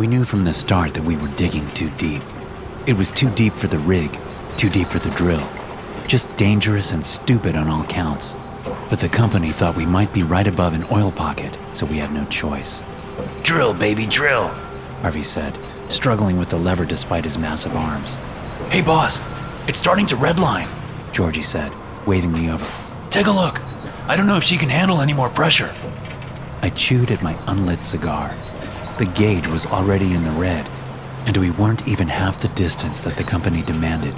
We knew from the start that we were digging too deep. It was too deep for the rig, too deep for the drill. Just dangerous and stupid on all counts. But the company thought we might be right above an oil pocket, so we had no choice. Drill, baby, drill, Harvey said, struggling with the lever despite his massive arms. Hey boss, it's starting to redline, Georgie said, waving me over. Take a look. I don't know if she can handle any more pressure. I chewed at my unlit cigar. The gauge was already in the red, and we weren't even half the distance that the company demanded.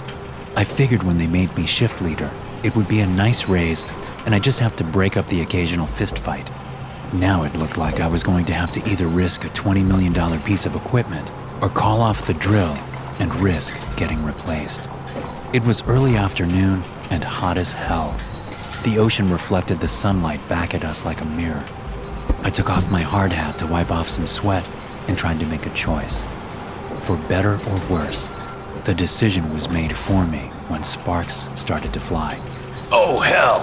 I figured when they made me shift leader, it would be a nice raise, and I'd just have to break up the occasional fist fight. Now it looked like I was going to have to either risk a $20 million piece of equipment or call off the drill and risk getting replaced. It was early afternoon and hot as hell. The ocean reflected the sunlight back at us like a mirror. I took off my hard hat to wipe off some sweat and tried to make a choice. For better or worse, the decision was made for me when sparks started to fly. Oh, hell,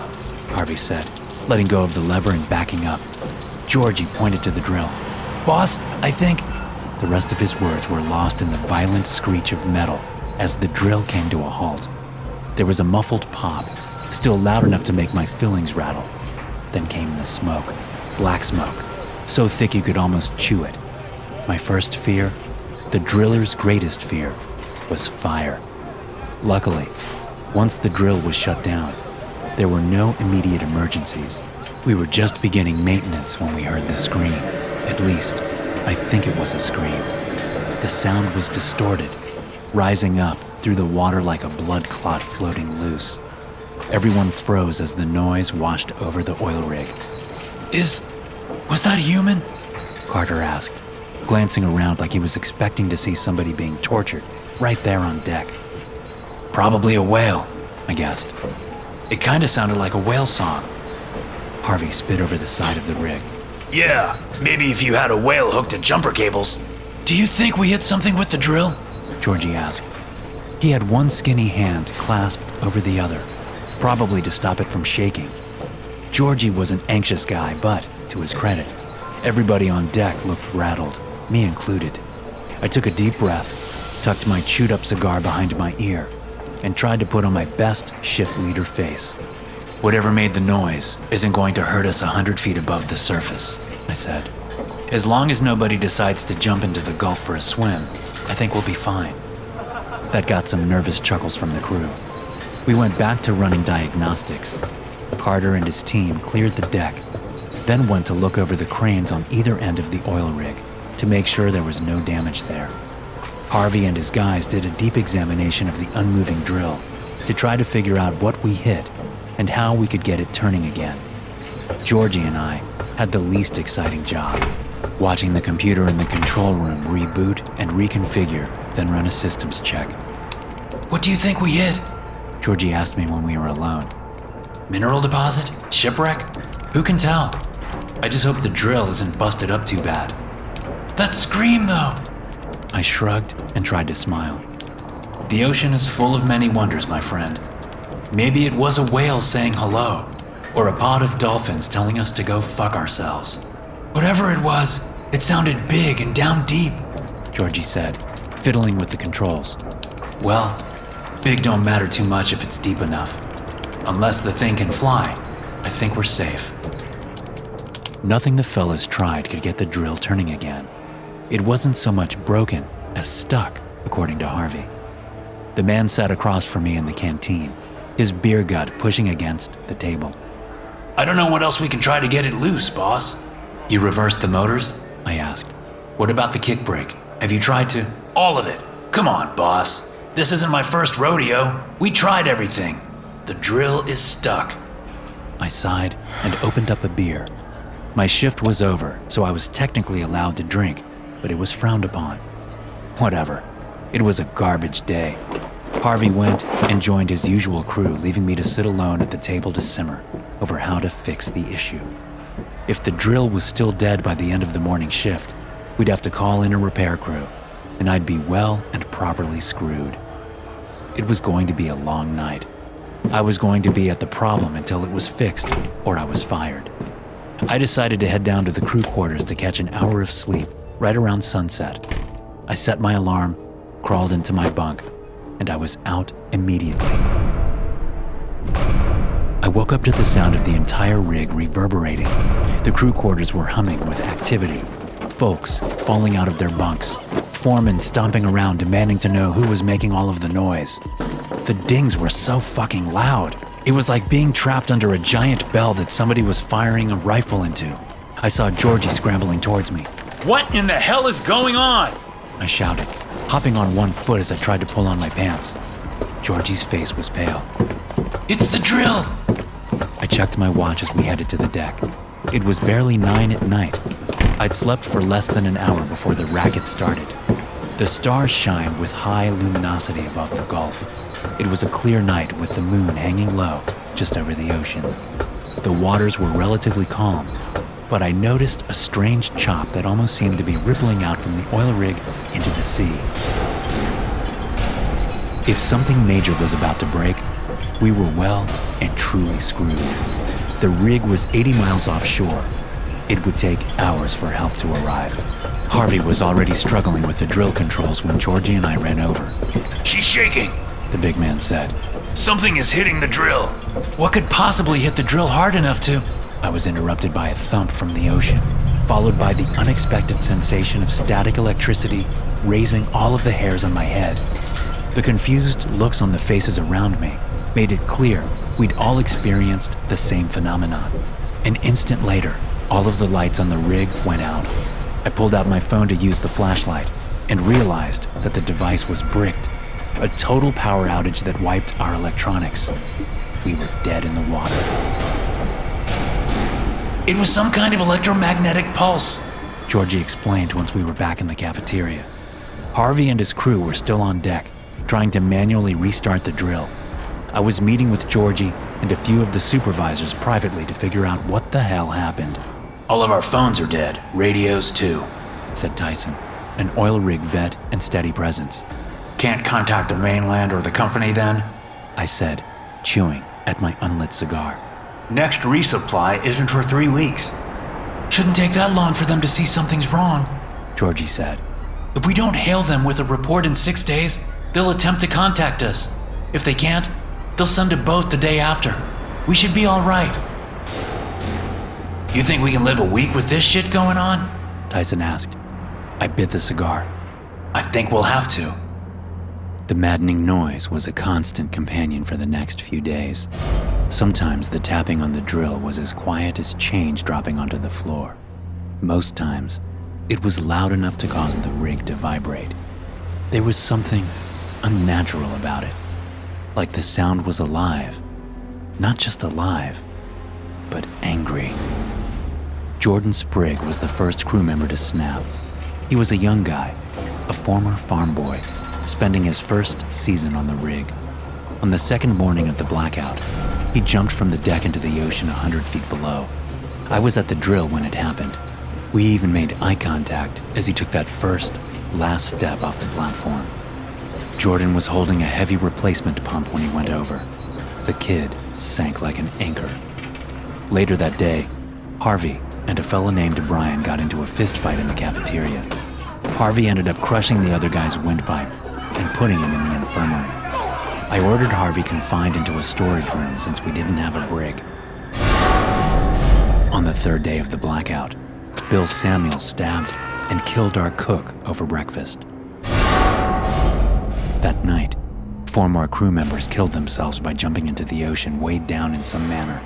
Harvey said, letting go of the lever and backing up. Georgie pointed to the drill. Boss, I think... The rest of his words were lost in the violent screech of metal as the drill came to a halt. There was a muffled pop, still loud enough to make my fillings rattle. Then came the smoke, black smoke, so thick you could almost chew it. My first fear, the driller's greatest fear, was fire. Luckily, once the drill was shut down, there were no immediate emergencies. We were just beginning maintenance when we heard the scream. At least, I think it was a scream. The sound was distorted, rising up through the water like a blood clot floating loose. Everyone froze as the noise washed over the oil rig. Was that human? Carter asked, glancing around like he was expecting to see somebody being tortured right there on deck. Probably a whale, I guessed. It kinda sounded like a whale song. Harvey spit over the side of the rig. Yeah, maybe if you had a whale hooked to jumper cables. Do you think we hit something with the drill? Georgie asked. He had one skinny hand clasped over the other, probably to stop it from shaking. Georgie was an anxious guy, but, to his credit, everybody on deck looked rattled, me included. I took a deep breath, tucked my chewed-up cigar behind my ear, and tried to put on my best shift leader face. Whatever made the noise isn't going to hurt us 100 feet above the surface, I said. As long as nobody decides to jump into the Gulf for a swim, I think we'll be fine. That got some nervous chuckles from the crew. We went back to running diagnostics. Carter and his team cleared the deck, then went to look over the cranes on either end of the oil rig to make sure there was no damage there. Harvey and his guys did a deep examination of the unmoving drill to try to figure out what we hit and how we could get it turning again. Georgie and I had the least exciting job, watching the computer in the control room reboot and reconfigure, then run a systems check. What do you think we hit? Georgie asked me when we were alone. Mineral deposit? Shipwreck? Who can tell? I just hope the drill isn't busted up too bad. That scream, though! I shrugged and tried to smile. The ocean is full of many wonders, my friend. Maybe it was a whale saying hello, or a pod of dolphins telling us to go fuck ourselves. Whatever it was, it sounded big and down deep, Georgie said, fiddling with the controls. Well, big don't matter too much if it's deep enough. Unless the thing can fly, I think we're safe. Nothing the fellas tried could get the drill turning again. It wasn't so much broken as stuck, according to Harvey. The man sat across from me in the canteen, his beer gut pushing against the table. I don't know what else we can try to get it loose, boss. You reversed the motors? I asked. What about the kick brake? Have you tried to? All of it. Come on, boss. This isn't my first rodeo. We tried everything. The drill is stuck. I sighed and opened up a beer. My shift was over, so I was technically allowed to drink, but it was frowned upon. Whatever. It was a garbage day. Harvey went and joined his usual crew, leaving me to sit alone at the table to simmer over how to fix the issue. If the drill was still dead by the end of the morning shift, we'd have to call in a repair crew, and I'd be well and properly screwed. It was going to be a long night. I was going to be at the problem until it was fixed, or I was fired. I decided to head down to the crew quarters to catch an hour of sleep right around sunset, I set my alarm, crawled into my bunk, and I was out immediately. I woke up to the sound of the entire rig reverberating. The crew quarters were humming with activity. Folks falling out of their bunks. Foremen stomping around demanding to know who was making all of the noise. The dings were so fucking loud. It was like being trapped under a giant bell that somebody was firing a rifle into. I saw Georgie scrambling towards me. What in the hell is going on? I shouted, hopping on one foot as I tried to pull on my pants. Georgie's face was pale. It's the drill! I checked my watch as we headed to the deck. It was barely 9 at night. I'd slept for less than an hour before the racket started. The stars shined with high luminosity above the Gulf. It was a clear night with the moon hanging low just over the ocean. The waters were relatively calm, but I noticed a strange chop that almost seemed to be rippling out from the oil rig into the sea. If something major was about to break, we were well and truly screwed. The rig was 80 miles offshore. It would take hours for help to arrive. Harvey was already struggling with the drill controls when Georgie and I ran over. She's shaking, the big man said. Something is hitting the drill. What could possibly hit the drill hard enough to... I was interrupted by a thump from the ocean, followed by the unexpected sensation of static electricity raising all of the hairs on my head. The confused looks on the faces around me made it clear we'd all experienced the same phenomenon. An instant later, all of the lights on the rig went out. I pulled out my phone to use the flashlight and realized that the device was bricked. A total power outage that wiped our electronics. We were dead in the water. It was some kind of electromagnetic pulse, Georgie explained once we were back in the cafeteria. Harvey and his crew were still on deck, trying to manually restart the drill. I was meeting with Georgie and a few of the supervisors privately to figure out what the hell happened. All of our phones are dead, radios too, said Tyson, an oil rig vet and steady presence. Can't contact the mainland or the company then? I said, chewing at my unlit cigar. Next resupply isn't for 3 weeks. Shouldn't take that long for them to see something's wrong, Georgie said. If we don't hail them with a report in 6 days, they'll attempt to contact us. If they can't, they'll send a boat the day after. We should be all right. You think we can live a week with this shit going on? Tyson asked. I bit the cigar. I think we'll have to. The maddening noise was a constant companion for the next few days. Sometimes the tapping on the drill was as quiet as change dropping onto the floor. Most times, it was loud enough to cause the rig to vibrate. There was something unnatural about it, like the sound was alive. Not just alive, but angry. Jordan Sprigg was the first crew member to snap. He was a young guy, a former farm boy, spending his first season on the rig. On the second morning of the blackout, he jumped from the deck into the ocean 100 feet below. I was at the drill when it happened. We even made eye contact as he took that first, last step off the platform. Jordan was holding a heavy replacement pump when he went over. The kid sank like an anchor. Later that day, Harvey and a fellow named Brian got into a fistfight in the cafeteria. Harvey ended up crushing the other guy's windpipe and putting him in the infirmary. I ordered Harvey confined into a storage room since we didn't have a brig. On the third day of the blackout, Bill Samuel stabbed and killed our cook over breakfast. That night, 4 more crew members killed themselves by jumping into the ocean weighed down in some manner.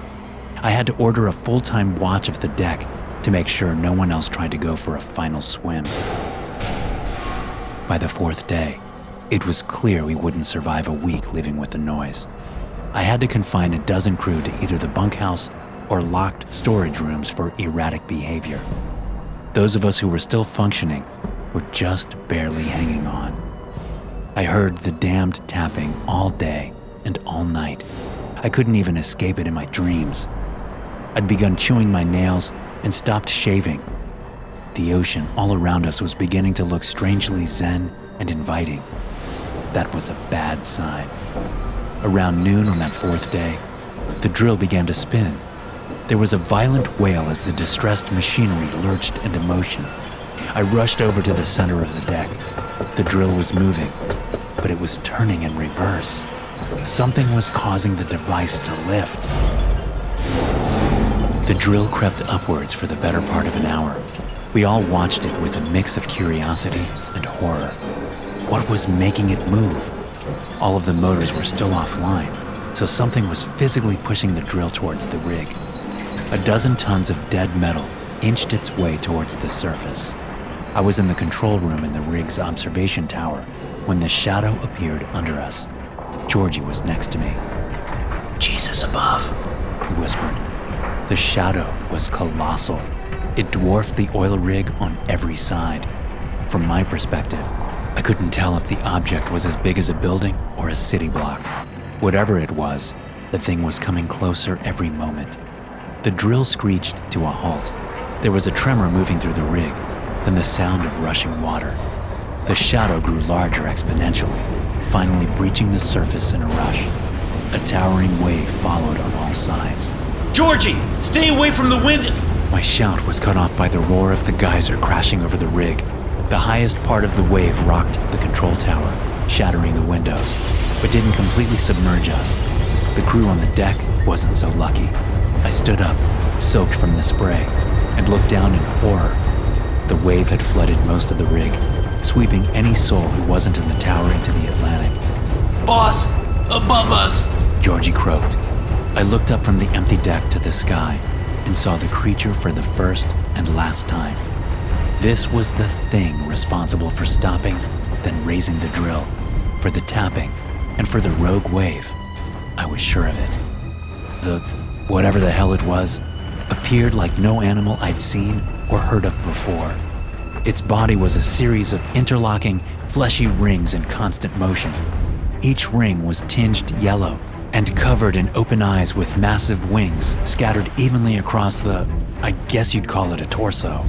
I had to order a full-time watch of the deck to make sure no one else tried to go for a final swim. By the 4th day, it was clear we wouldn't survive a week living with the noise. I had to confine a dozen crew to either the bunkhouse or locked storage rooms for erratic behavior. Those of us who were still functioning were just barely hanging on. I heard the damned tapping all day and all night. I couldn't even escape it in my dreams. I'd begun chewing my nails and stopped shaving. The ocean all around us was beginning to look strangely zen and inviting. That was a bad sign. Around noon on that 4th day, the drill began to spin. There was a violent wail as the distressed machinery lurched into motion. I rushed over to the center of the deck. The drill was moving, but it was turning in reverse. Something was causing the device to lift. The drill crept upwards for the better part of an hour. We all watched it with a mix of curiosity and horror. What was making it move? All of the motors were still offline, so something was physically pushing the drill towards the rig. 12 tons of dead metal inched its way towards the surface. I was in the control room in the rig's observation tower when the shadow appeared under us. Georgie was next to me. Jesus above, he whispered. The shadow was colossal. It dwarfed the oil rig on every side. From my perspective, I couldn't tell if the object was as big as a building or a city block. Whatever it was, the thing was coming closer every moment. The drill screeched to a halt. There was a tremor moving through the rig, then the sound of rushing water. The shadow grew larger exponentially, finally breaching the surface in a rush. A towering wave followed on all sides. Georgie, stay away from the wind! My shout was cut off by the roar of the geyser crashing over the rig. The highest part of the wave rocked the control tower, shattering the windows, but didn't completely submerge us. The crew on the deck wasn't so lucky. I stood up, soaked from the spray, and looked down in horror. The wave had flooded most of the rig, sweeping any soul who wasn't in the tower into the Atlantic. Boss, above us! Georgie croaked. I looked up from the empty deck to the sky and saw the creature for the first and last time. This was the thing responsible for stopping, then raising the drill, for the tapping, and for the rogue wave. I was sure of it. The whatever the hell it was appeared like no animal I'd seen or heard of before. Its body was a series of interlocking, fleshy rings in constant motion. Each ring was tinged yellow and covered in open eyes with massive wings scattered evenly across the, I guess you'd call it a torso.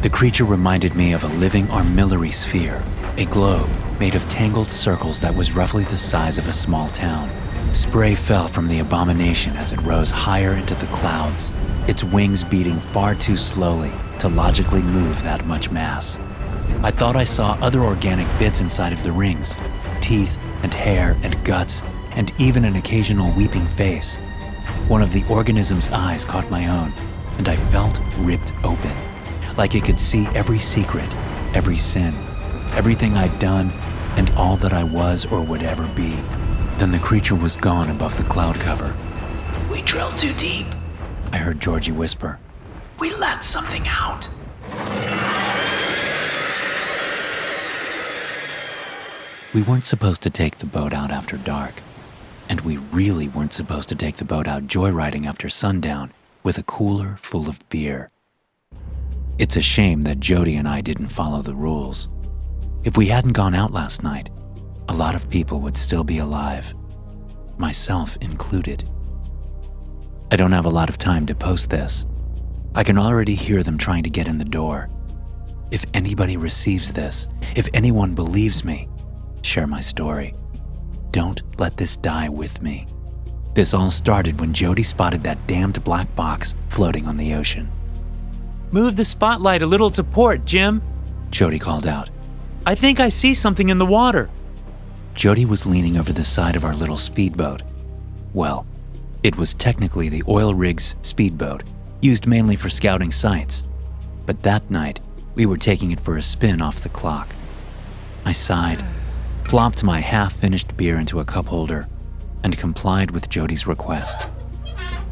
The creature reminded me of a living armillary sphere, a globe made of tangled circles that was roughly the size of a small town. Spray fell from the abomination as it rose higher into the clouds, its wings beating far too slowly to logically move that much mass. I thought I saw other organic bits inside of the rings, teeth and hair and guts, and even an occasional weeping face. One of the organism's eyes caught my own, and I felt ripped open, like it could see every secret, every sin, everything I'd done, and all that I was or would ever be. Then the creature was gone above the cloud cover. We drilled too deep. I heard Georgie whisper. We let something out. We weren't supposed to take the boat out after dark, and we really weren't supposed to take the boat out joyriding after sundown with a cooler full of beer. It's a shame that Jody and I didn't follow the rules. If we hadn't gone out last night, a lot of people would still be alive, myself included. I don't have a lot of time to post this. I can already hear them trying to get in the door. If anybody receives this, if anyone believes me, share my story. Don't let this die with me. This all started when Jody spotted that damned black box floating on the ocean. "Move the spotlight a little to port, Jim," Jody called out. "I think I see something in the water." Jody was leaning over the side of our little speedboat. Well, it was technically the oil rig's speedboat, used mainly for scouting sites. But that night, we were taking it for a spin off the clock. I sighed, plopped my half-finished beer into a cup holder, and complied with Jody's request.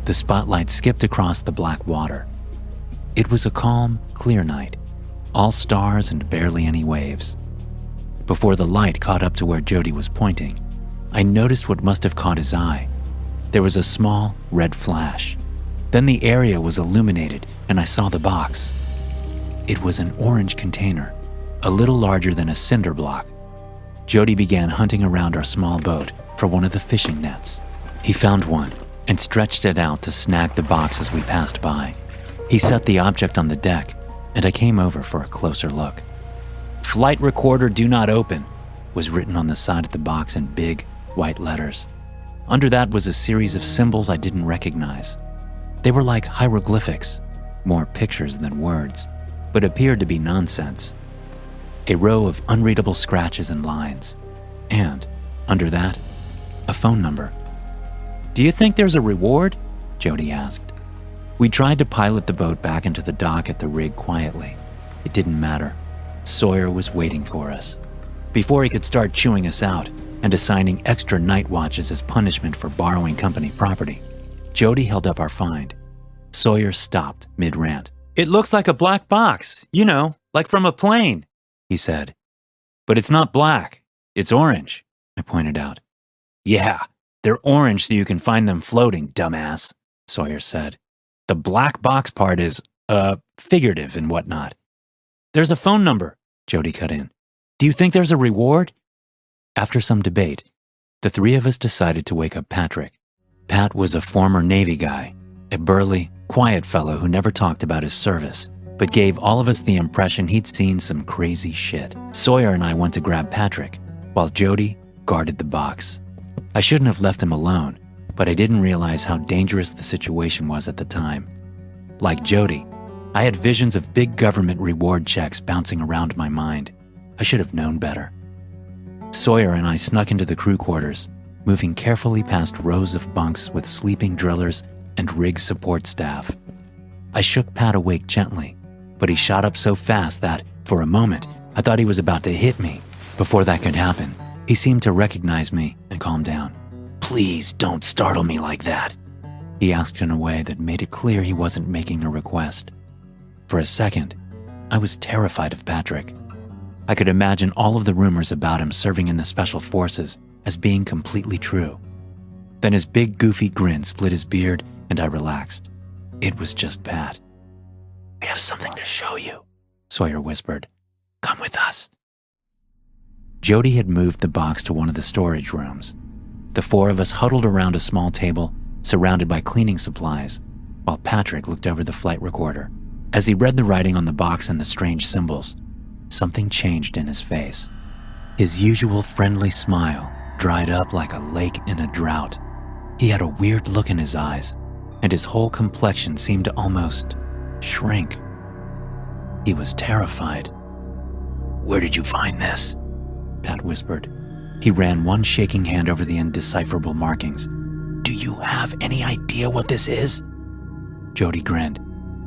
The spotlight skipped across the black water. It was a calm, clear night, all stars and barely any waves. Before the light caught up to where Jody was pointing, I noticed what must have caught his eye. There was a small, red flash. Then the area was illuminated, and I saw the box. It was an orange container, a little larger than a cinder block. Jody began hunting around our small boat for one of the fishing nets. He found one and stretched it out to snag the box as we passed by. He set the object on the deck, and I came over for a closer look. "Flight recorder do not open," was written on the side of the box in big, white letters. Under that was a series of symbols I didn't recognize. They were like hieroglyphics, more pictures than words, but appeared to be nonsense. a row of unreadable scratches and lines. And, under that, a phone number. Do you think there's a reward? Jody asked. We tried to pilot the boat back into the dock at the rig quietly. It didn't matter. Sawyer was waiting for us. Before he could start chewing us out and assigning extra night watches as punishment for borrowing company property, Jody held up our find. Sawyer stopped mid-rant. It looks like a black box, like from a plane, he said. But it's not black. It's orange, I pointed out. Yeah, they're orange so you can find them floating, dumbass, Sawyer said. The black box part is, figurative and whatnot. There's a phone number, Jody cut in. Do you think there's a reward? After some debate, the three of us decided to wake up Patrick. Pat was a former Navy guy, a burly, quiet fellow who never talked about his service, but gave all of us the impression he'd seen some crazy shit. Sawyer and I went to grab Patrick, while Jody guarded the box. I shouldn't have left him alone, but I didn't realize how dangerous the situation was at the time. Like Jody, I had visions of big government reward checks bouncing around my mind. I should have known better. Sawyer and I snuck into the crew quarters, moving carefully past rows of bunks with sleeping drillers and rig support staff. I shook Pat awake gently, but he shot up so fast that, for a moment, I thought he was about to hit me. Before that could happen, he seemed to recognize me and calm down. "Please don't startle me like that," he asked in a way that made it clear he wasn't making a request. For a second, I was terrified of Patrick. I could imagine all of the rumors about him serving in the Special Forces as being completely true. Then his big goofy grin split his beard and I relaxed. It was just Pat. "We have something to show you," Sawyer whispered. "Come with us." Jody had moved the box to one of the storage rooms. The four of us huddled around a small table, surrounded by cleaning supplies, while Patrick looked over the flight recorder. As he read the writing on the box and the strange symbols, something changed in his face. His usual friendly smile dried up like a lake in a drought. He had a weird look in his eyes, and his whole complexion seemed to almost shrink. He was terrified. "Where did you find this?" Pat whispered. He ran one shaking hand over the indecipherable markings. "Do you have any idea what this is?" Jody grinned.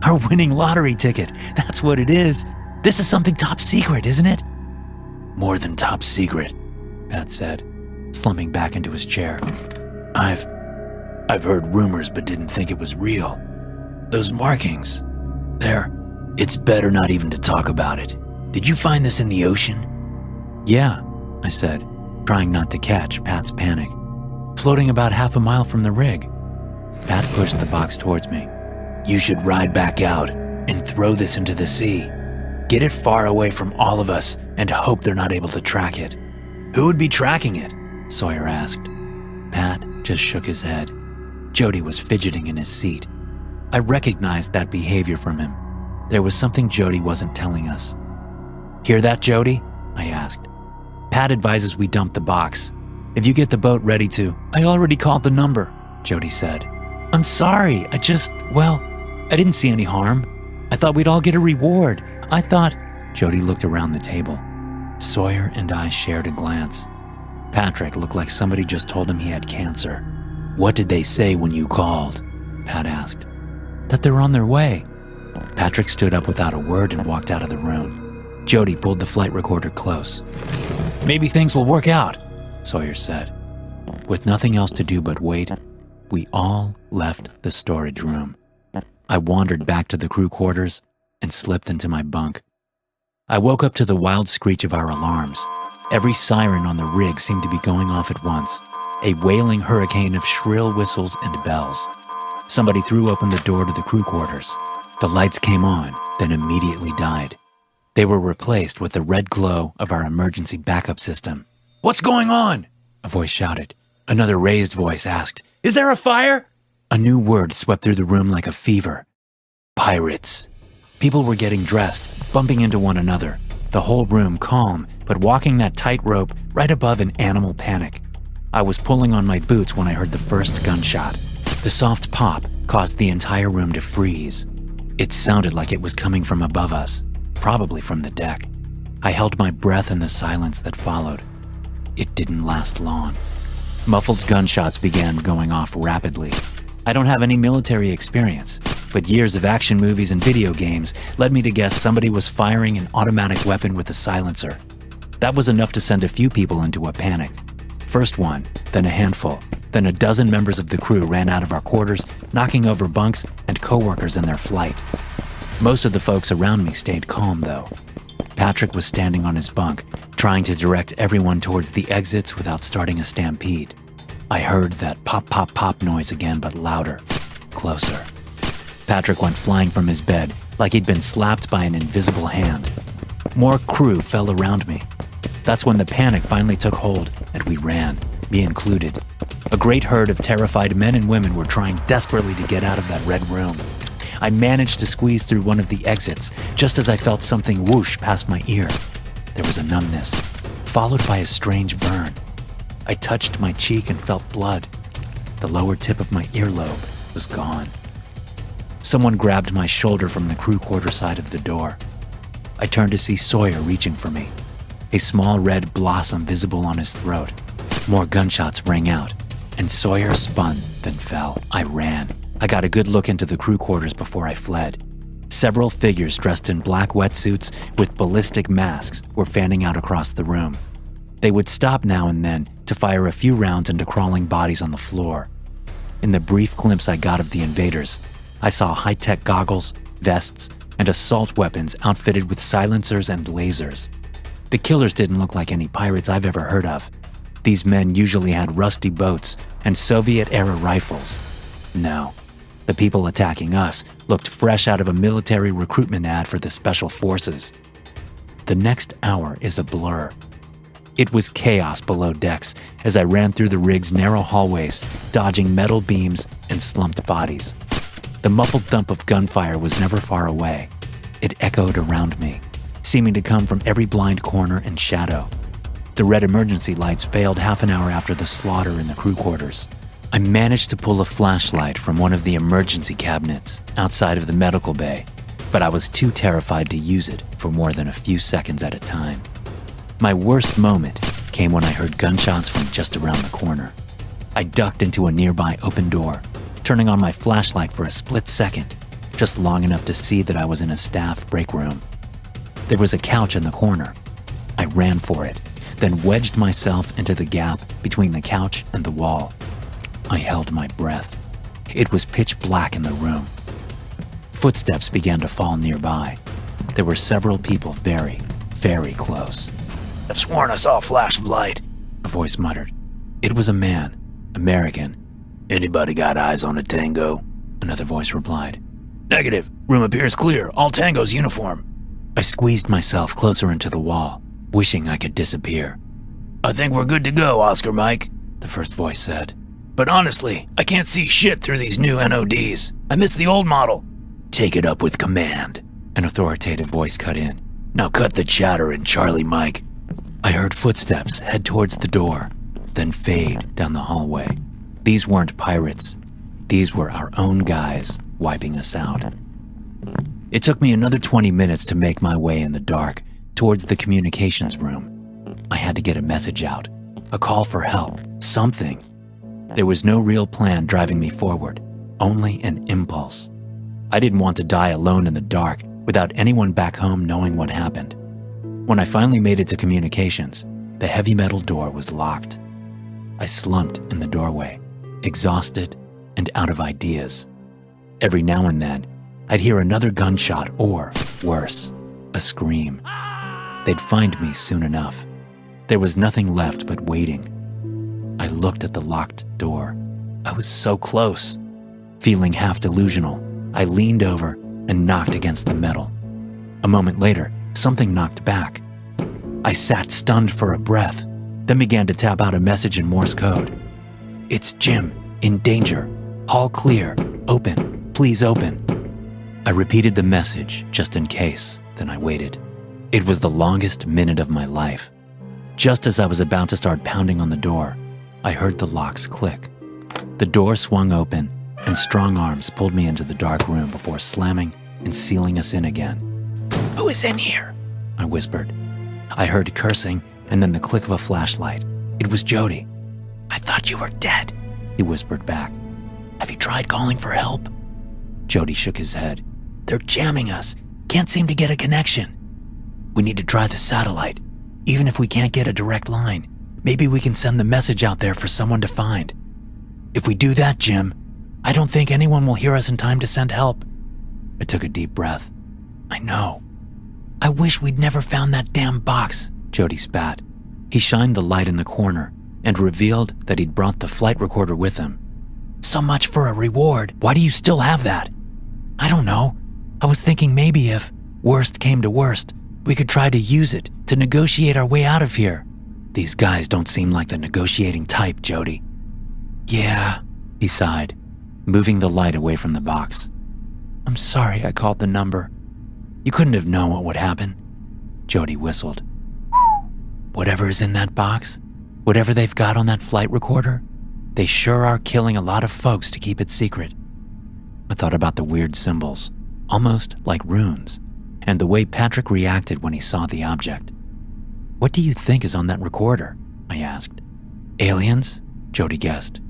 "Our winning lottery ticket. That's what it is. This is something top secret, isn't it?" "More than top secret," Pat said, slumping back into his chair. I've heard rumors but didn't think it was real. Those markings, it's better not even to talk about it. Did you find this in the ocean?" "Yeah," I said, trying not to catch Pat's panic. "Floating about half a mile from the rig." Pat pushed the box towards me. "You should ride back out and throw this into the sea. Get it far away from all of us and hope they're not able to track it." "Who would be tracking it?" Sawyer asked. Pat just shook his head. Jody was fidgeting in his seat. I recognized that behavior from him. There was something Jody wasn't telling us. "Hear that, Jody?" I asked. "Pat advises we dump the box. If you get the boat ready to..." "I already called the number," Jody said. "I'm sorry, I didn't see any harm. I thought we'd all get a reward. I thought..." Jody looked around the table. Sawyer and I shared a glance. Patrick looked like somebody just told him he had cancer. "What did they say when you called?" Pat asked. "That they're on their way." Patrick stood up without a word and walked out of the room. Jody pulled the flight recorder close. "Maybe things will work out," Sawyer said. With nothing else to do but wait, we all left the storage room. I wandered back to the crew quarters and slipped into my bunk. I woke up to the wild screech of our alarms. Every siren on the rig seemed to be going off at once, a wailing hurricane of shrill whistles and bells. Somebody threw open the door to the crew quarters. The lights came on, then immediately died. They were replaced with the red glow of our emergency backup system. "What's going on?" a voice shouted. Another raised voice asked, "Is there a fire?" A new word swept through the room like a fever. "Pirates." People were getting dressed, bumping into one another. The whole room calm, but walking that tightrope right above an animal panic. I was pulling on my boots when I heard the first gunshot. The soft pop caused the entire room to freeze. It sounded like it was coming from above us, probably from the deck. I held my breath in the silence that followed. It didn't last long. Muffled gunshots began going off rapidly. I don't have any military experience, but years of action movies and video games led me to guess somebody was firing an automatic weapon with a silencer. That was enough to send a few people into a panic. First one, then a handful, then a dozen members of the crew ran out of our quarters, knocking over bunks and coworkers in their flight. Most of the folks around me stayed calm, though. Patrick was standing on his bunk, trying to direct everyone towards the exits without starting a stampede. I heard that pop, pop, pop noise again, but louder, closer. Patrick went flying from his bed like he'd been slapped by an invisible hand. More crew fell around me. That's when the panic finally took hold, and we ran, me included. A great herd of terrified men and women were trying desperately to get out of that red room. I managed to squeeze through one of the exits just as I felt something whoosh past my ear. There was a numbness, followed by a strange burn. I touched my cheek and felt blood. The lower tip of my earlobe was gone. Someone grabbed my shoulder from the crew quarter side of the door. I turned to see Sawyer reaching for me, a small red blossom visible on his throat. More gunshots rang out, and Sawyer spun, then fell. I ran. I got a good look into the crew quarters before I fled. Several figures dressed in black wetsuits with ballistic masks were fanning out across the room. They would stop now and then to fire a few rounds into crawling bodies on the floor. In the brief glimpse I got of the invaders, I saw high-tech goggles, vests, and assault weapons outfitted with silencers and lasers. The killers didn't look like any pirates I've ever heard of. These men usually had rusty boats and Soviet-era rifles. No. The people attacking us looked fresh out of a military recruitment ad for the Special Forces. The next hour is a blur. It was chaos below decks as I ran through the rig's narrow hallways, dodging metal beams and slumped bodies. The muffled thump of gunfire was never far away. It echoed around me, seeming to come from every blind corner and shadow. The red emergency lights failed half an hour after the slaughter in the crew quarters. I managed to pull a flashlight from one of the emergency cabinets outside of the medical bay, but I was too terrified to use it for more than a few seconds at a time. My worst moment came when I heard gunshots from just around the corner. I ducked into a nearby open door, turning on my flashlight for a split second, just long enough to see that I was in a staff break room. There was a couch in the corner. I ran for it, then wedged myself into the gap between the couch and the wall. I held my breath. It was pitch black in the room. Footsteps began to fall nearby. There were several people very, very close. "I've sworn I saw a flash of light," a voice muttered. It was a man, American. "Anybody got eyes on a Tango?" Another voice replied. "Negative. Room appears clear. All Tango's uniform." I squeezed myself closer into the wall, wishing I could disappear. "I think we're good to go, Oscar Mike," the first voice said. "But honestly, I can't see shit through these new NODs. I miss the old model." "Take it up with command," an authoritative voice cut in. "Now cut the chatter in, Charlie Mike." I heard footsteps head towards the door, then fade down the hallway. These weren't pirates. These were our own guys wiping us out. It took me another 20 minutes to make my way in the dark towards the communications room. I had to get a message out, a call for help, something. There was no real plan driving me forward, only an impulse. I didn't want to die alone in the dark without anyone back home knowing what happened. When I finally made it to communications, the heavy metal door was locked. I slumped in the doorway, exhausted and out of ideas. Every now and then, I'd hear another gunshot or, worse, a scream. They'd find me soon enough. There was nothing left but waiting. I looked at the locked door. I was so close. Feeling half delusional, I leaned over and knocked against the metal. A moment later, something knocked back. I sat stunned for a breath, then began to tap out a message in Morse code. "It's Jim, in danger. Hall clear. Open. Please open." I repeated the message just in case, then I waited. It was the longest minute of my life. Just as I was about to start pounding on the door, I heard the locks click. The door swung open, and strong arms pulled me into the dark room before slamming and sealing us in again. "Who is in here?" I whispered. I heard cursing and then the click of a flashlight. It was Jody. "I thought you were dead," he whispered back. "Have you tried calling for help?" Jody shook his head. "They're jamming us. Can't seem to get a connection." "We need to try the satellite. Even if we can't get a direct line, maybe we can send the message out there for someone to find. If we do that, Jim, I don't think anyone will hear us in time to send help." I took a deep breath. "I know. I wish we'd never found that damn box," Jody spat. He shined the light in the corner and revealed that he'd brought the flight recorder with him. "So much for a reward. Why do you still have that?" "I don't know. I was thinking maybe if worst came to worst, we could try to use it to negotiate our way out of here." "These guys don't seem like the negotiating type, Jody." "Yeah," he sighed, moving the light away from the box. "I'm sorry I called the number. You couldn't have known what would happen." Jody whistled. "Whatever is in that box, whatever they've got on that flight recorder, they sure are killing a lot of folks to keep it secret." I thought about the weird symbols, almost like runes, and the way Patrick reacted when he saw the object. "What do you think is on that recorder?" I asked. "Aliens?" Jody guessed.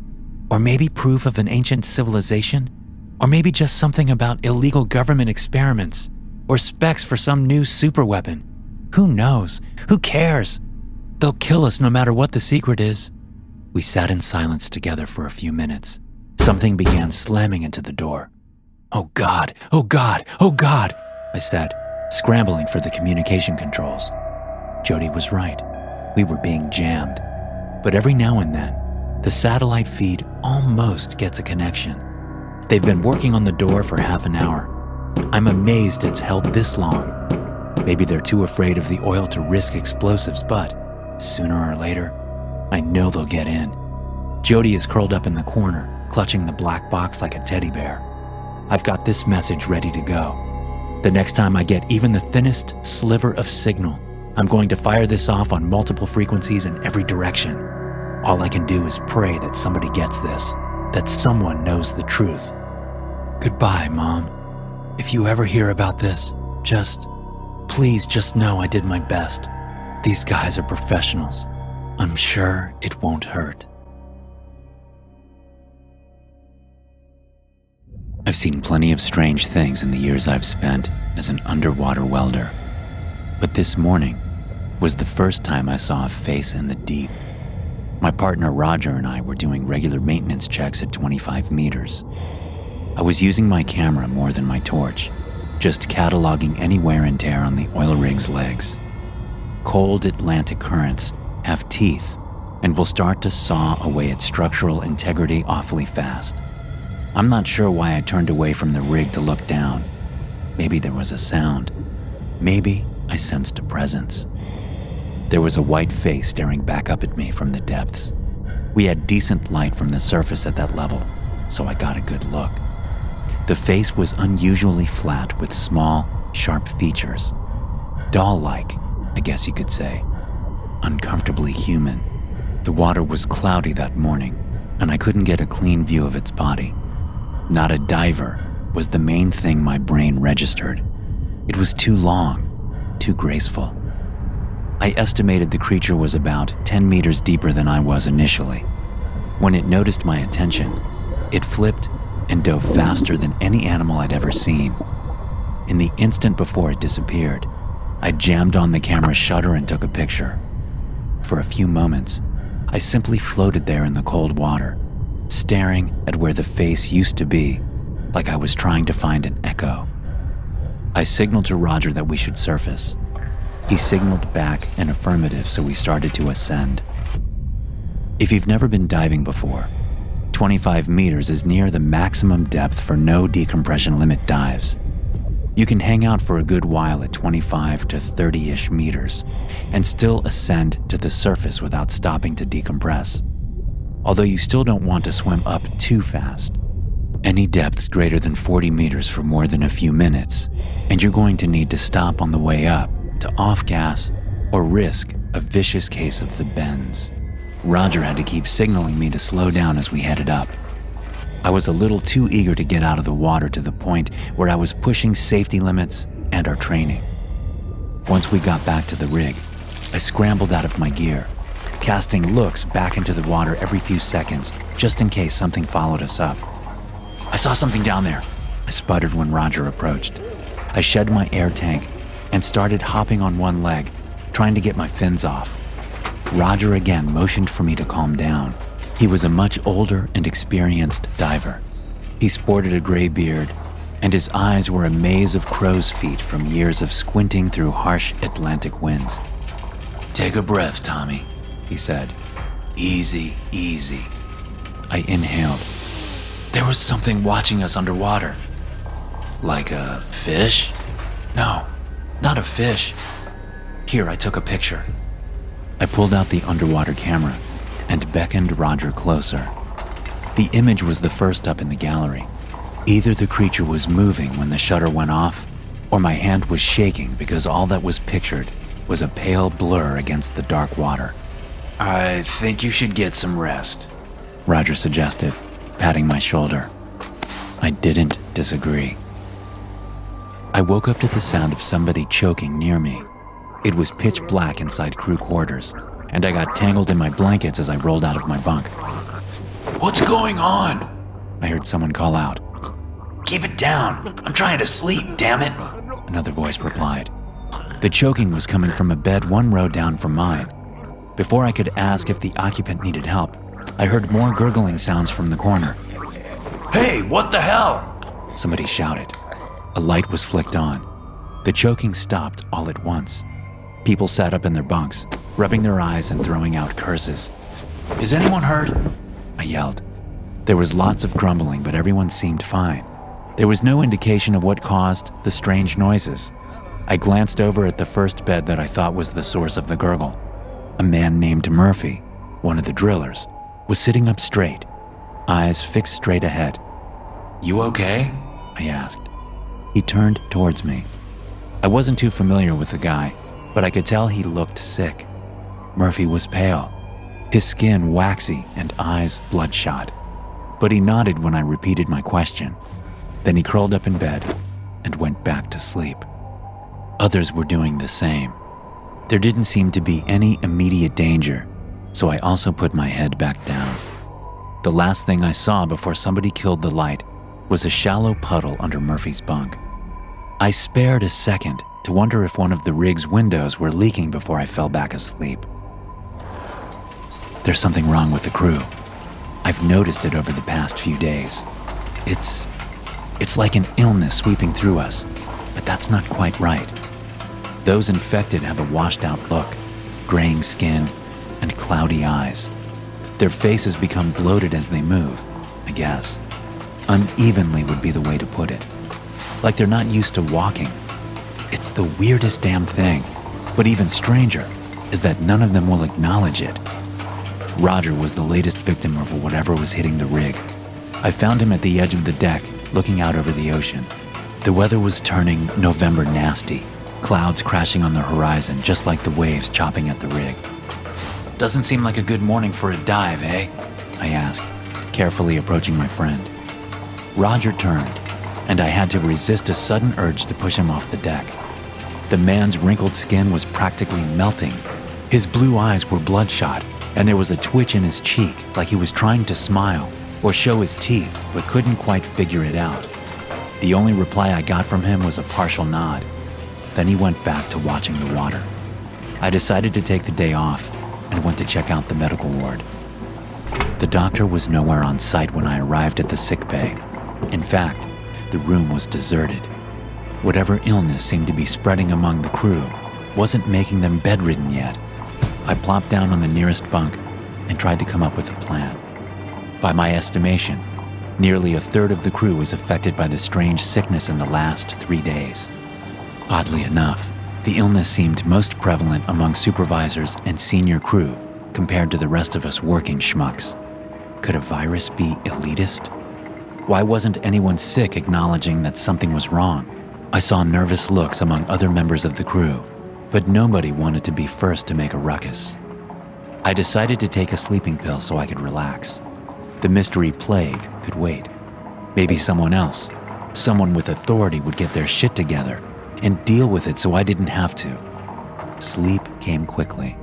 "Or maybe proof of an ancient civilization? Or maybe just something about illegal government experiments? Or specs for some new superweapon? Who knows? Who cares? They'll kill us no matter what the secret is." We sat in silence together for a few minutes. Something began slamming into the door. "Oh God, oh God, oh God," I said, scrambling for the communication controls. Jody was right. We were being jammed. But every now and then, the satellite feed almost gets a connection. They've been working on the door for half an hour. I'm amazed it's held this long. Maybe they're too afraid of the oil to risk explosives, but sooner or later, I know they'll get in. Jody is curled up in the corner, clutching the black box like a teddy bear. I've got this message ready to go. The next time I get even the thinnest sliver of signal, I'm going to fire this off on multiple frequencies in every direction. All I can do is pray that somebody gets this, that someone knows the truth. Goodbye, Mom. If you ever hear about this, please just know I did my best. These guys are professionals. I'm sure it won't hurt. I've seen plenty of strange things in the years I've spent as an underwater welder. But this morning was the first time I saw a face in the deep. My partner Roger and I were doing regular maintenance checks at 25 meters. I was using my camera more than my torch, just cataloging any wear and tear on the oil rig's legs. Cold Atlantic currents have teeth and will start to saw away at structural integrity awfully fast. I'm not sure why I turned away from the rig to look down. Maybe there was a sound. Maybe I sensed a presence. There was a white face staring back up at me from the depths. We had decent light from the surface at that level, so I got a good look. The face was unusually flat with small, sharp features. Doll-like, I guess you could say. Uncomfortably human. The water was cloudy that morning, and I couldn't get a clean view of its body. Not a diver was the main thing my brain registered. It was too long, too graceful. I estimated the creature was about 10 meters deeper than I was initially. When it noticed my attention, it flipped and dove faster than any animal I'd ever seen. In the instant before it disappeared, I jammed on the camera shutter and took a picture. For a few moments, I simply floated there in the cold water, staring at where the face used to be, like I was trying to find an echo. I signaled to Roger that we should surface. He signaled back an affirmative, so we started to ascend. If you've never been diving before, 25 meters is near the maximum depth for no decompression limit dives. You can hang out for a good while at 25 to 30-ish meters and still ascend to the surface without stopping to decompress. Although you still don't want to swim up too fast. Any depths greater than 40 meters for more than a few minutes, and you're going to need to stop on the way up to off-gas or risk a vicious case of the bends. Roger had to keep signaling me to slow down as we headed up. I was a little too eager to get out of the water to the point where I was pushing safety limits and our training. Once we got back to the rig, I scrambled out of my gear, casting looks back into the water every few seconds just in case something followed us up. I saw something down there. I sputtered when Roger approached. I shed my air tank and started hopping on one leg, trying to get my fins off. Roger again motioned for me to calm down. He was a much older and experienced diver. He sported a gray beard, and his eyes were a maze of crow's feet from years of squinting through harsh Atlantic winds. Take a breath, Tommy, He said. Easy, easy. I inhaled. There was something watching us underwater. Like a fish? No, not a fish. Here, I took a picture. I pulled out the underwater camera and beckoned Roger closer. The image was the first up in the gallery. Either the creature was moving when the shutter went off, or my hand was shaking because all that was pictured was a pale blur against the dark water. I think you should get some rest. Roger suggested, patting my shoulder. I didn't disagree. I woke up to the sound of somebody choking near me. It was pitch black inside crew quarters, and I got tangled in my blankets as I rolled out of my bunk. What's going on? I heard someone call out. Keep it down. I'm trying to sleep, damn it. Another voice replied. The choking was coming from a bed one row down from mine. Before I could ask if the occupant needed help, I heard more gurgling sounds from the corner. Hey, what the hell? Somebody shouted. A light was flicked on. The choking stopped all at once. People sat up in their bunks, rubbing their eyes and throwing out curses. Is anyone hurt? I yelled. There was lots of grumbling, but everyone seemed fine. There was no indication of what caused the strange noises. I glanced over at the first bed that I thought was the source of the gurgle. A man named Murphy, one of the drillers, was sitting up straight, eyes fixed straight ahead. You okay? I asked. He turned towards me. I wasn't too familiar with the guy, but I could tell he looked sick. Murphy was pale, his skin waxy and eyes bloodshot. But he nodded when I repeated my question. Then he curled up in bed and went back to sleep. Others were doing the same. There didn't seem to be any immediate danger, so I also put my head back down. The last thing I saw before somebody killed the light was a shallow puddle under Murphy's bunk. I spared a second to wonder if one of the rig's windows were leaking before I fell back asleep. There's something wrong with the crew. I've noticed it over the past few days. It's like an illness sweeping through us, but that's not quite right. Those infected have a washed-out look, graying skin, and cloudy eyes. Their faces become bloated as they move, I guess. Unevenly would be the way to put it. Like they're not used to walking. It's the weirdest damn thing, but even stranger is that none of them will acknowledge it. Roger was the latest victim of whatever was hitting the rig. I found him at the edge of the deck, looking out over the ocean. The weather was turning November nasty, clouds crashing on the horizon just like the waves chopping at the rig. Doesn't seem like a good morning for a dive, eh? I asked, carefully approaching my friend. Roger turned, and I had to resist a sudden urge to push him off the deck. The man's wrinkled skin was practically melting. His blue eyes were bloodshot, and there was a twitch in his cheek like he was trying to smile or show his teeth but couldn't quite figure it out. The only reply I got from him was a partial nod. Then he went back to watching the water. I decided to take the day off and went to check out the medical ward. The doctor was nowhere on site when I arrived at the sick bay. In fact, the room was deserted. Whatever illness seemed to be spreading among the crew wasn't making them bedridden yet. I plopped down on the nearest bunk and tried to come up with a plan. By my estimation, nearly a third of the crew was affected by the strange sickness in the last 3 days. Oddly enough, the illness seemed most prevalent among supervisors and senior crew compared to the rest of us working schmucks. Could a virus be elitist? Why wasn't anyone sick acknowledging that something was wrong? I saw nervous looks among other members of the crew, but nobody wanted to be first to make a ruckus. I decided to take a sleeping pill so I could relax. The mystery plague could wait. Maybe someone else, someone with authority, would get their shit together and deal with it so I didn't have to. Sleep came quickly.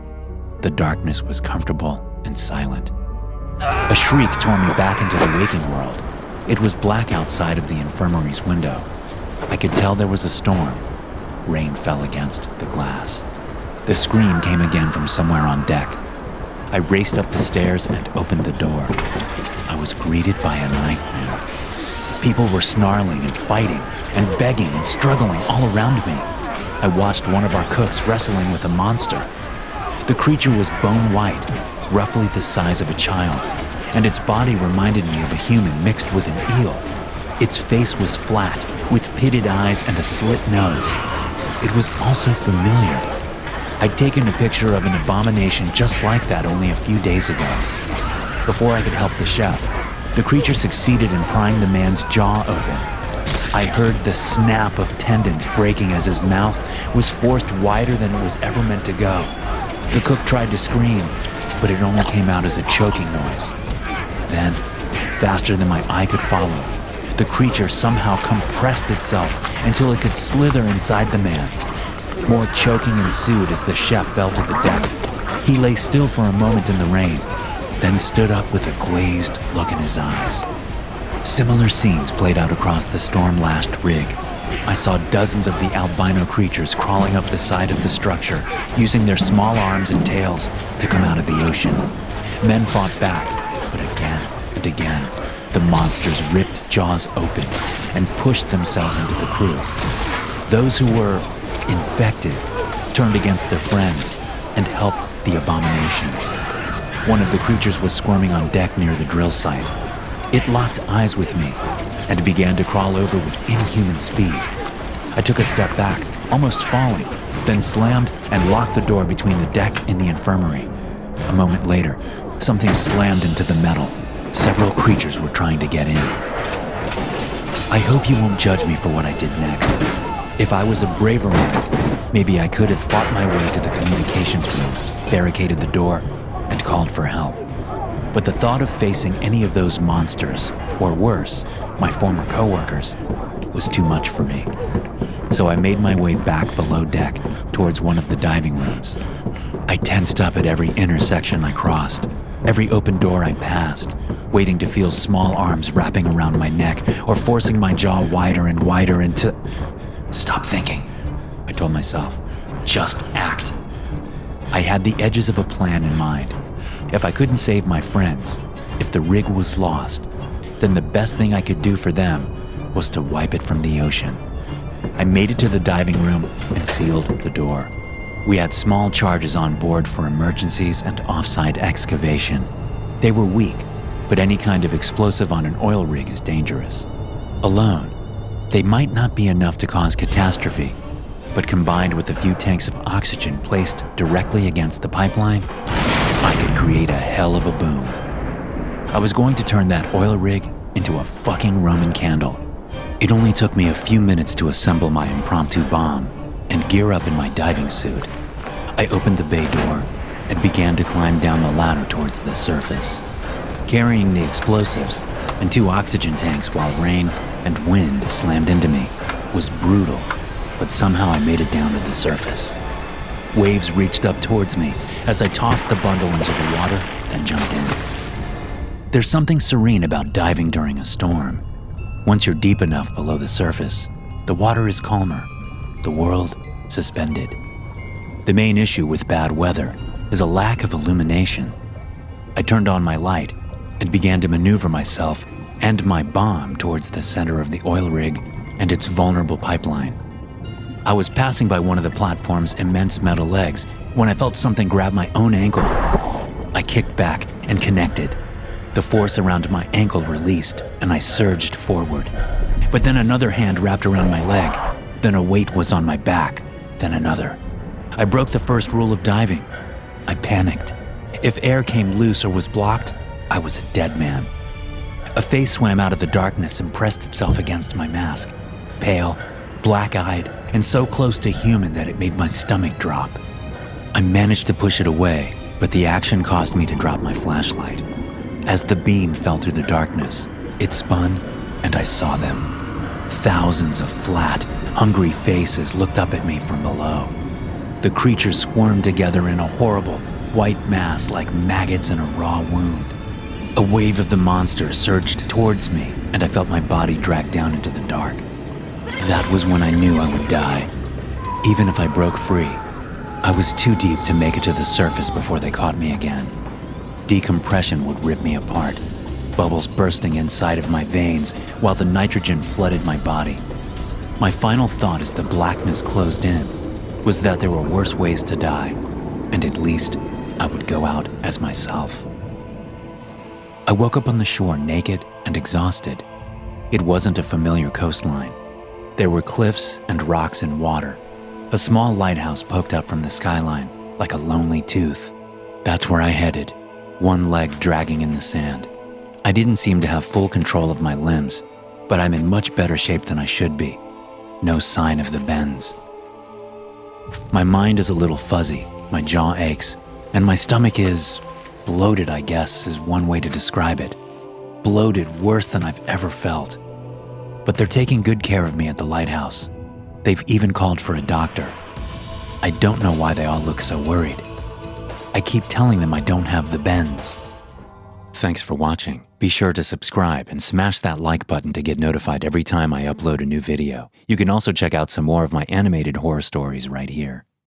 The darkness was comfortable and silent. A shriek tore me back into the waking world. It was black outside of the infirmary's window. I could tell there was a storm. Rain fell against the glass. The scream came again from somewhere on deck. I raced up the stairs and opened the door. I was greeted by a nightmare. People were snarling and fighting and begging and struggling all around me. I watched one of our cooks wrestling with a monster. The creature was bone white, roughly the size of a child, and its body reminded me of a human mixed with an eel. Its face was flat, with pitted eyes and a slit nose. It was also familiar. I'd taken a picture of an abomination just like that only a few days ago. Before I could help the chef, the creature succeeded in prying the man's jaw open. I heard the snap of tendons breaking as his mouth was forced wider than it was ever meant to go. The cook tried to scream, but it only came out as a choking noise. Then, faster than my eye could follow, the creature somehow compressed itself until it could slither inside the man. More choking ensued as the chef fell to the deck. He lay still for a moment in the rain, then stood up with a glazed look in his eyes. Similar scenes played out across the storm-lashed rig. I saw dozens of the albino creatures crawling up the side of the structure, using their small arms and tails to come out of the ocean. Men fought back, but again and again, the monsters ripped jaws open and pushed themselves into the crew. Those who were infected turned against their friends and helped the abominations. One of the creatures was squirming on deck near the drill site. It locked eyes with me and began to crawl over with inhuman speed. I took a step back, almost falling, then slammed and locked the door between the deck and the infirmary. A moment later, something slammed into the metal. Several creatures were trying to get in. I hope you won't judge me for what I did next. If I was a braver man, maybe I could have fought my way to the communications room, barricaded the door, and called for help. But the thought of facing any of those monsters, or worse, my former coworkers, was too much for me. So I made my way back below deck towards one of the diving rooms. I tensed up at every intersection I crossed, every open door I passed, waiting to feel small arms wrapping around my neck or forcing my jaw wider and wider into... Stop thinking. I told myself. Just act. I had the edges of a plan in mind. If I couldn't save my friends, if the rig was lost, then the best thing I could do for them was to wipe it from the ocean. I made it to the diving room and sealed the door. We had small charges on board for emergencies and off-site excavation. They were weak, but any kind of explosive on an oil rig is dangerous. Alone, they might not be enough to cause catastrophe, but combined with a few tanks of oxygen placed directly against the pipeline, I could create a hell of a boom. I was going to turn that oil rig into a fucking Roman candle. It only took me a few minutes to assemble my impromptu bomb and gear up in my diving suit. I opened the bay door and began to climb down the ladder towards the surface, carrying the explosives and 2 oxygen tanks while rain and wind slammed into me was brutal, but somehow I made it down to the surface. Waves reached up towards me as I tossed the bundle into the water and jumped in. There's something serene about diving during a storm. Once you're deep enough below the surface, the water is calmer, the world suspended. The main issue with bad weather is a lack of illumination. I turned on my light and began to maneuver myself and my bomb towards the center of the oil rig and its vulnerable pipeline. I was passing by one of the platform's immense metal legs when I felt something grab my own ankle. I kicked back and connected. The force around my ankle released and I surged forward. But then another hand wrapped around my leg. Then a weight was on my back, then another. I broke the first rule of diving. I panicked. If air came loose or was blocked, I was a dead man. A face swam out of the darkness and pressed itself against my mask. Pale, black-eyed, and so close to human that it made my stomach drop. I managed to push it away, but the action caused me to drop my flashlight. As the beam fell through the darkness, it spun, and I saw them. Thousands of flat, hungry faces looked up at me from below. The The creatures squirmed together in a horrible, white mass like maggots in a raw wound. A wave of the monsters surged towards me, and I felt my body drag down into the dark. That was when I knew I would die. Even if I broke free, I was too deep to make it to the surface before they caught me again. Decompression would rip me apart, bubbles bursting inside of my veins while the nitrogen flooded my body. My final thought as the blackness closed in was that there were worse ways to die, and at least I would go out as myself. I woke up on the shore naked and exhausted. It wasn't a familiar coastline. There were cliffs and rocks and water. A small lighthouse poked up from the skyline like a lonely tooth. That's where I headed, one leg dragging in the sand. I didn't seem to have full control of my limbs, but I'm in much better shape than I should be. No sign of the bends. My mind is a little fuzzy, my jaw aches, and my stomach is bloated, I guess, is one way to describe it. Bloated worse than I've ever felt. But they're taking good care of me at the lighthouse. They've even called for a doctor. I don't know why they all look so worried. I keep telling them I don't have the bends. Thanks for watching. Be sure to subscribe and smash that like button to get notified every time I upload a new video. You can also check out some more of my animated horror stories right here.